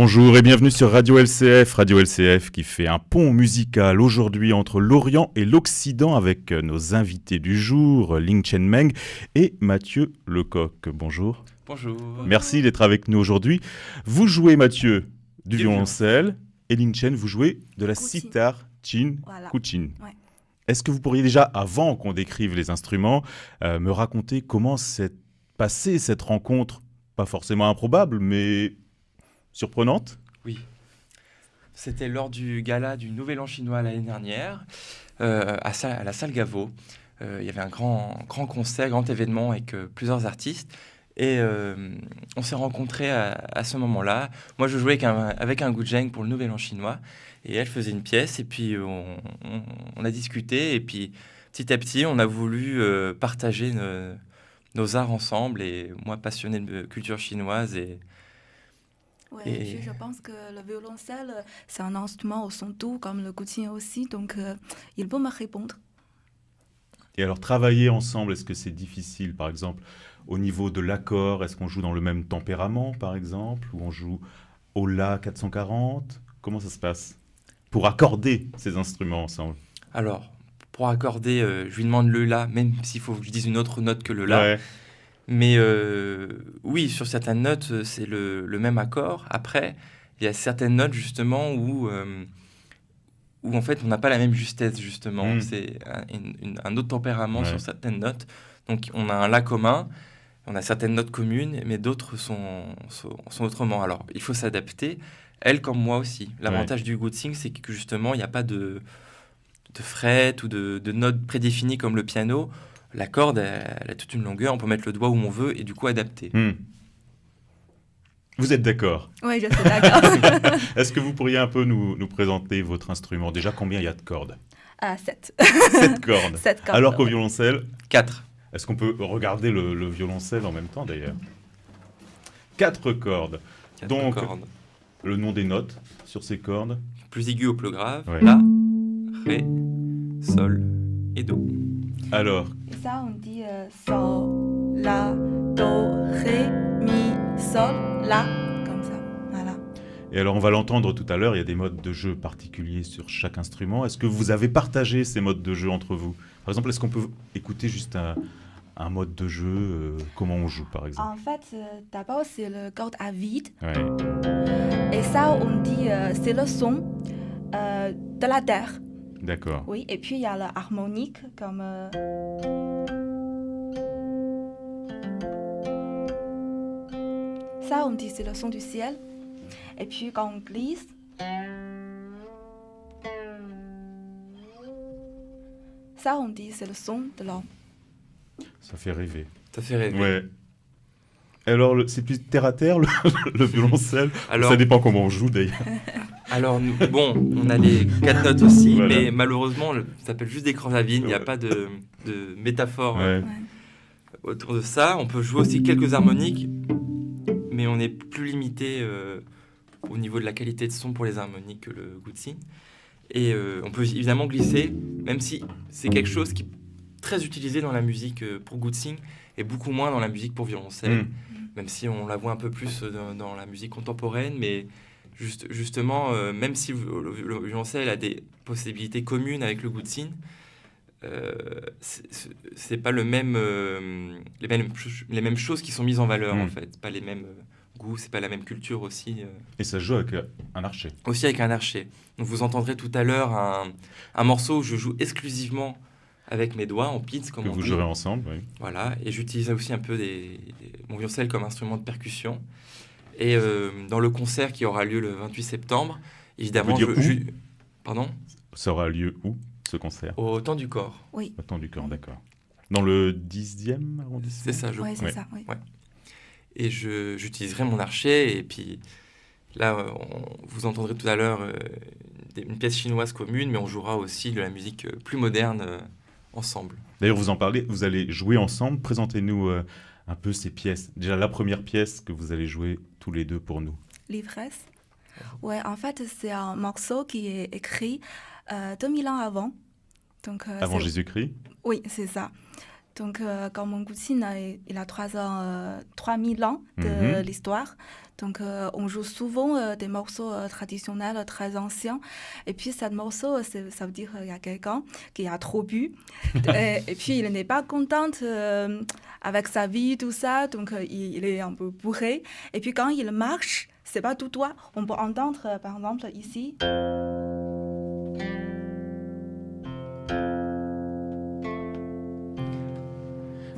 Bonjour et bienvenue sur Radio LCF qui fait un pont musical aujourd'hui entre l'Orient et l'Occident avec nos invités du jour, Ling Chen Meng et Mathieu Lecoq. Bonjour. Bonjour. Merci d'être avec nous aujourd'hui. Vous jouez, Mathieu, du violoncelle et Ling Chen, vous jouez de la sitar Chin Kuchin. Ouais. Est-ce que vous pourriez déjà, avant qu'on décrive les instruments, me raconter comment s'est passée cette rencontre, pas forcément improbable, mais surprenante? Oui. C'était lors du gala du Nouvel An chinois l'année dernière, à la salle Gaveau. Il y avait un grand concert, grand événement avec plusieurs artistes. Et on s'est rencontrés à ce moment-là. Moi, je jouais avec un guzheng pour le Nouvel An chinois. Et elle faisait une pièce. Et puis, on a discuté. Et puis, petit à petit, on a voulu partager nos arts ensemble. Et moi, passionné de culture chinoise. Ouais, et puis je pense que le violoncelle, c'est un instrument au son doux, comme le guzheng aussi. Donc, il peut me répondre. Et alors, travailler ensemble, est-ce que c'est difficile, par exemple, au niveau de l'accord? Est-ce qu'on joue dans le même tempérament, par exemple, ou on joue au La 440? Comment ça se passe pour accorder ces instruments ensemble? Alors, pour accorder, je lui demande le La, même s'il faut que je dise une autre note que le La. Ouais. Mais oui, sur certaines notes, c'est le même accord. Après, il y a certaines notes, justement, où en fait, on n'a pas la même justesse, justement. C'est un autre tempérament sur certaines notes. Donc, on a un La commun, on a certaines notes communes, mais d'autres sont autrement. Alors, il faut s'adapter, elle comme moi aussi. L'avantage du guzheng, c'est que, justement, il n'y a pas de fret ou de notes prédéfinies comme le piano. La corde, elle a toute une longueur, on peut mettre le doigt où on veut et du coup adapter. Vous êtes d'accord? Oui, je suis d'accord. Est-ce que vous pourriez un peu nous présenter votre instrument? Déjà, combien il y a de cordes? 7. 7 cordes. 7 cordes. Alors qu'au violoncelle, 4. est-ce qu'on peut regarder le violoncelle en même temps d'ailleurs? 4 cordes. Donc, cordes. le nom des notes sur ces cordes? Plus aigu au plus grave. Ouais. La, Ré, Sol et Do. Alors, Et ça, on dit Sol, La, Do, Ré, Mi, Sol, La, comme ça. Voilà. et alors on va l'entendre tout à l'heure, il y a des modes de jeu particuliers sur chaque instrument. Est-ce que vous avez partagé ces modes de jeu entre vous? Par exemple, est-ce qu'on peut écouter juste un mode de jeu, comment on joue par exemple? En fait, d'abord, c'est le corde à vide. Ouais. Et ça, on dit c'est le son de la terre. D'accord. Oui, et puis il y a l'harmonique comme... Ça, on dit c'est le son du ciel. Et puis quand on glisse... Ça, on dit c'est le son de l'homme. Ça fait rêver. Ça fait rêver. Ouais. Alors, c'est plus terre à terre, le violoncelle? Alors, ça dépend comment on joue d'ailleurs. Alors, on a les 4 notes aussi, Voilà. mais malheureusement, ça s'appelle juste des cordes à vide. Il n'y a pas de métaphore Ouais. autour de ça. On peut jouer aussi quelques harmoniques, mais on est plus limité au niveau de la qualité de son pour les harmoniques que le guzheng. Et on peut évidemment glisser, même si c'est quelque chose qui est très utilisé dans la musique pour guzheng et beaucoup moins dans la musique pour violoncelle, même si on la voit un peu plus dans la musique contemporaine, mais justement, même si le violoncelle a des possibilités communes avec le guzheng, c'est pas les mêmes choses qui sont mises en valeur en fait, pas les mêmes goûts, c'est pas la même culture aussi. Et ça se joue avec un archet. Aussi avec un archet. Donc vous entendrez tout à l'heure un morceau où je joue exclusivement avec mes doigts en pizz, comme Que on vous dit. jouerez ensemble, oui. Voilà, et j'utilise aussi un peu mon violoncelle comme instrument de percussion. Et dans le concert qui aura lieu le 28 septembre, évidemment... Vous dire où? Pardon? Ça aura lieu où, ce concert? Au Temps du Corps. Oui. Au Temps du Corps, d'accord. Dans le 10e arrondissement? C'est ça, je Oui, crois. c'est ça, oui. Ouais. Et j'utiliserai mon archet, et puis là, vous entendrez tout à l'heure une pièce chinoise commune, mais on jouera aussi de la musique plus moderne ensemble. D'ailleurs, vous en parlez, vous allez jouer ensemble. Présentez-nous un peu ces pièces. Déjà, la première pièce que vous allez jouer tous les deux pour nous. L'ivresse. Ouais, en fait, c'est un morceau qui est écrit 2000 ans avant. Donc, Avant Jésus-Christ? Oui, c'est ça. Donc, comme mon Goutin, il a 3000 ans de l'histoire. Donc, on joue souvent des morceaux traditionnels très anciens. Et puis, ce morceau, ça veut dire qu'il y a quelqu'un qui a trop bu. Et puis, il n'est pas content avec sa vie, tout ça. Donc, il est un peu bourré. Et puis, quand il marche, c'est pas tout droit. On peut entendre, par exemple, ici.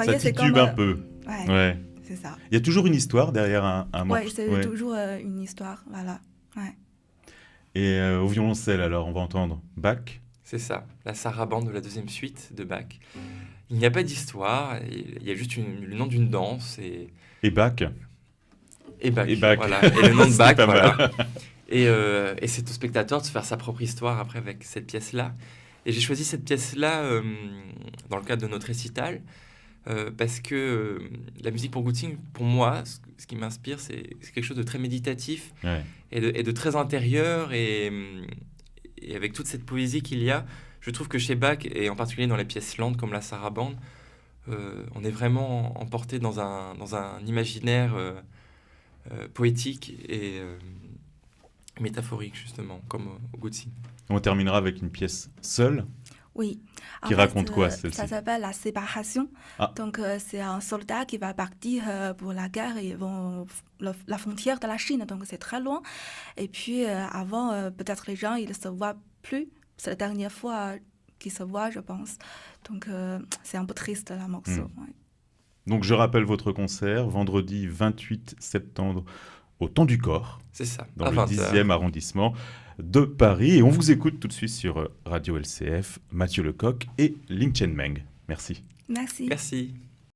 Ça titube un peu. Ouais. C'est ça. Il y a toujours une histoire derrière un morceau. Oui, c'est toujours une histoire, voilà. Ouais. Et au violoncelle, alors, on va entendre Bach. C'est ça, la sarabande de la deuxième suite de Bach. Il n'y a pas d'histoire, il y a juste le nom d'une danse. Et Bach. Et Bach, et Bach. Voilà. Et le nom de Bach, voilà. Et c'est au spectateur de se faire sa propre histoire après avec cette pièce-là. Et j'ai choisi cette pièce-là dans le cadre de notre récital. Parce que la musique pour Goutin, pour moi, ce qui m'inspire, c'est quelque chose de très méditatif et de très intérieur. Et avec toute cette poésie qu'il y a, je trouve que chez Bach, et en particulier dans les pièces lentes comme la sarabande, on est vraiment emporté dans un imaginaire poétique et métaphorique, justement, comme au Goutin. On terminera avec une pièce seule. Oui. Qui raconte quoi, celle-ci? Ça s'appelle La Séparation. Donc, c'est un soldat qui va partir pour la guerre et la frontière de la Chine. Donc, c'est très loin. Et puis, avant, peut-être les gens, ils ne se voient plus. C'est la dernière fois qu'ils se voient, je pense. Donc, c'est un peu triste, la morceau. Ouais. Donc, je rappelle votre concert, vendredi 28 septembre, au Temps du Corps. C'est ça. Dans le 10e arrondissement de Paris. Et on vous écoute tout de suite sur Radio LCF, Mathieu Lecoq et Ling Chen Meng. Merci. Merci. Merci.